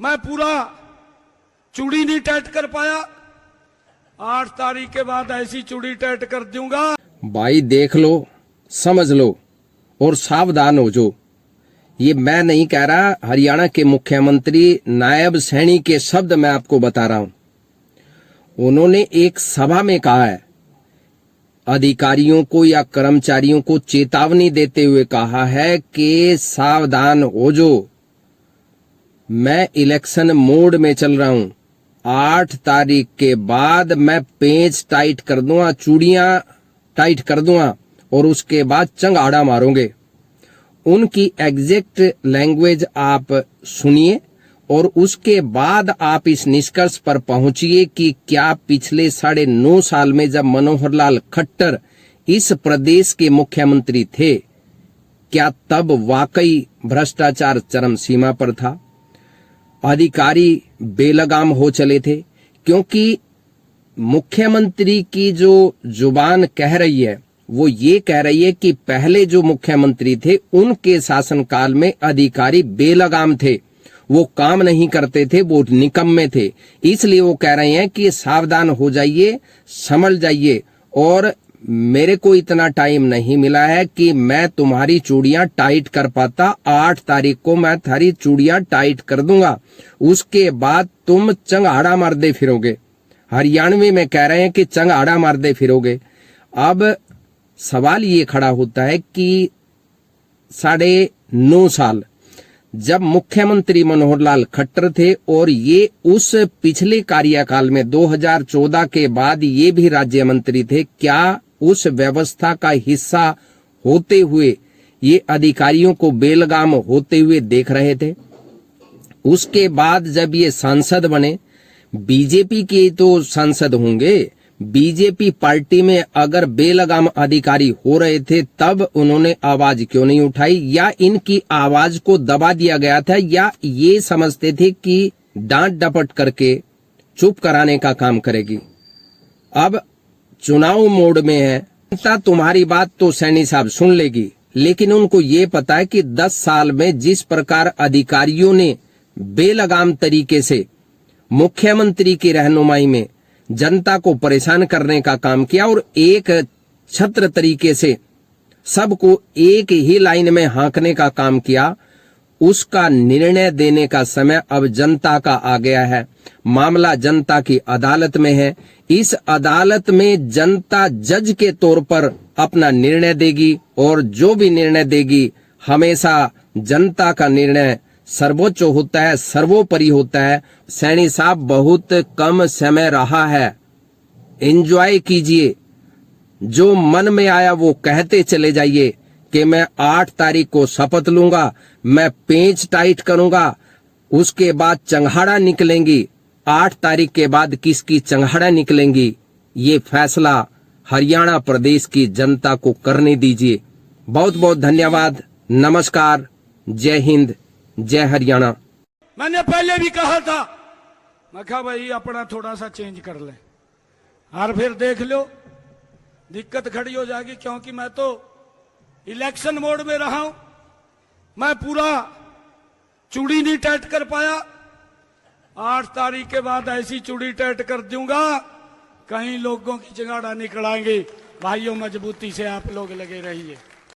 मैं पूरा चूड़ी नहीं टाइट कर पाया। 8 तारीख के बाद ऐसी चूड़ी टाइट कर दूंगा। भाई देख लो, समझ लो और सावधान हो जो। ये मैं नहीं कह रहा, हरियाणा के मुख्यमंत्री नायब सैनी के शब्द मैं आपको बता रहा हूं। उन्होंने एक सभा में कहा है, अधिकारियों को या कर्मचारियों को चेतावनी देते हुए कहा है कि सावधान हो जो, मैं इलेक्शन मोड में चल रहा हूं। 8 तारीख के बाद मैं पेंच टाइट कर दूंगा, चूड़ियां टाइट कर दूंगा और उसके बाद चंगाड़ा मारोगे। उनकी एग्जैक्ट लैंग्वेज आप सुनिए और उसके बाद आप इस निष्कर्ष पर पहुंचिए कि क्या पिछले 9.5 साल में जब मनोहर लाल खट्टर इस प्रदेश के मुख्यमंत्री थे, क्या तब वाकई भ्रष्टाचार चरम सीमा पर था, अधिकारी बेलगाम हो चले थे? क्योंकि मुख्यमंत्री की जो जुबान कह रही है वो ये कह रही है कि पहले जो मुख्यमंत्री थे उनके शासनकाल में अधिकारी बेलगाम थे, वो काम नहीं करते थे, वो निकम्मे थे। इसलिए वो कह रहे हैं कि सावधान हो जाइए, संभल जाइए। और मेरे को इतना टाइम नहीं मिला है कि मैं तुम्हारी चूड़ियां टाइट कर पाता। 8 तारीख को मैं थारी चूड़ियां टाइट कर दूंगा, उसके बाद तुम चंगाड़ा मारते फिरोगे। हरियाणवी में कह रहे हैं कि चंगाड़ा मारते फिरोगे। अब सवाल ये खड़ा होता है कि 9.5 साल जब मुख्यमंत्री मनोहर लाल खट्टर थे और ये उस पिछले कार्यकाल में 2014 के बाद ये भी राज्य मंत्री थे, क्या उस व्यवस्था का हिस्सा होते हुए ये अधिकारियों को बेलगाम होते हुए देख रहे थे? उसके बाद जब ये सांसद बने, बीजेपी के तो सांसद होंगे, बीजेपी पार्टी में अगर बेलगाम अधिकारी हो रहे थे तब उन्होंने आवाज क्यों नहीं उठाई? या इनकी आवाज को दबा दिया गया था, या ये समझते थे कि डांट डपट करके चुप कराने का काम करेगी? अब चुनाव मोड में है, जनता तुम्हारी बात तो सैनी साहब सुन लेगी, लेकिन उनको ये पता है कि 10 साल में जिस प्रकार अधिकारियों ने बेलगाम तरीके से मुख्यमंत्री की रहनुमाई में जनता को परेशान करने का काम किया और एक छत्र तरीके से सबको एक ही लाइन में हाँकने का काम किया, उसका निर्णय देने का समय अब जनता का आ गया है। मामला जनता की अदालत में है। इस अदालत में जनता जज के तौर पर अपना निर्णय देगी और जो भी निर्णय देगी, हमेशा जनता का निर्णय सर्वोच्च होता है, सर्वोपरि होता है। सैनी साहब, बहुत कम समय रहा है, एंजॉय कीजिए। जो मन में आया वो कहते चले जाइए कि मैं 8 तारीख को शपथ लूंगा, मैं पेंच टाइट करूंगा, उसके बाद चंगाड़ा निकलेंगी। 8 तारीख के बाद किसकी चंगाड़ा निकलेंगी, ये फैसला हरियाणा प्रदेश की जनता को करने दीजिए। बहुत बहुत धन्यवाद। नमस्कार, जय हिंद, जय हरियाणा। मैंने पहले भी कहा था, मैं कहा भाई अपना थोड़ा सा चेंज कर ले, और फिर देख लो दिक्कत खड़ी हो जाएगी। क्योंकि मैं तो इलेक्शन मोड में रहा हूं, मैं पूरा चूड़ी नहीं टाइट कर पाया। 8 तारीख के बाद ऐसी चूड़ी टाइट कर दूंगा, कहीं लोगों की चंगाड़ा निकल आएंगे। भाइयों, मजबूती से आप लोग लगे रहिए।